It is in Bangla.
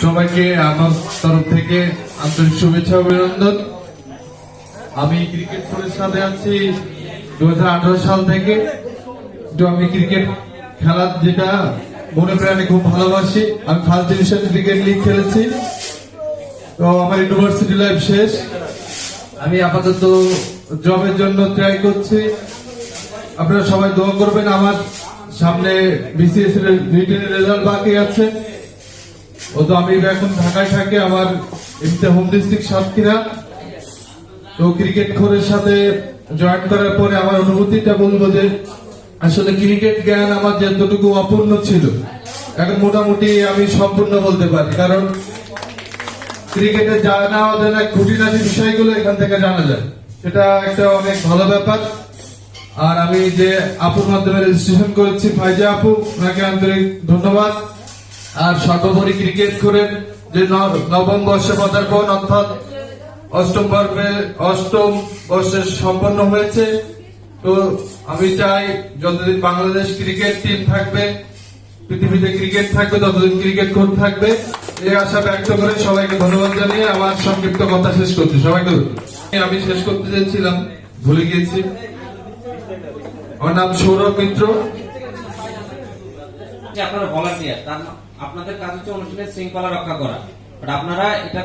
সবাইকে আমার তরফ থেকে আন্তরিক শুভেচ্ছা অভিনন্দন। আমি ক্রিকেট বোর্ডের সাথে আছি 2018 সাল থেকে। তো আমি ক্রিকেট খেলার যেটা মনে প্রাণে খুব ভালোবাসি। আমি ফার্স্ট ডিভিশন ক্রিকেট লিগ খেলেছি। তো আমার ইউনিভার্সিটি লাইফ শেষ, আমি আপাতত জবের জন্য ট্রাই করছি। আপনারা সবাই দোয়া করবেন। আমার সামনে বিসিএস এর রিটেনের রেজাল্ট বাকি আছে। ও তো আমি এখন ঢাকায় থাকি, আমার এমনিতে হোম ডিস্ট্রিক্ট সাতক্ষীরা। তো ক্রিকেট খোরের সাথে জয়েন করার পরে আমার অনুভূতিটা বলবো যে আসলে ক্রিকেট জ্ঞান আমার যতটুকু অপূর্ণ ছিল, এখন মোটামুটি আমি সম্পূর্ণ বলতে পারি। কারণ ক্রিকেটে জানা অজানা খুঁটিনাটি বিষয়গুলো এখান থেকে জানা যায়, সেটা একটা অনেক ভালো ব্যাপার। আর আমি যে আপুর মাধ্যমে রেজিস্ট্রেশন করেছি, ফাইজা আপু, ওনাকে আন্তরিক ধন্যবাদ। আর সর্বোপরি ক্রিকেট করে যে নবম বর্ষে পদার্পণ অর্থাৎ অষ্টম বর্ষে সম্পন্ন হয়েছে। তো আমি চাই যতদিন বাংলাদেশ ক্রিকেট টিম থাকবে, পৃথিবীতে ক্রিকেট থাকবে, ততদিন ক্রিকেট কোর্ট থাকবে, এই আশা ব্যক্ত করে সবাইকে ধন্যবাদ জানিয়ে আমার সংক্ষিপ্ত কথা শেষ করছি। সবাইকে আমি শেষ করতে চেয়েছিলাম, ভুলে গিয়েছি। আমার নাম সৌরভ মিত্র। আপনারা ভলান্টিয়ার, আপনাদের কাজ হচ্ছে অনুষ্ঠানের শৃঙ্খলা রক্ষা করা, আপনারা এটা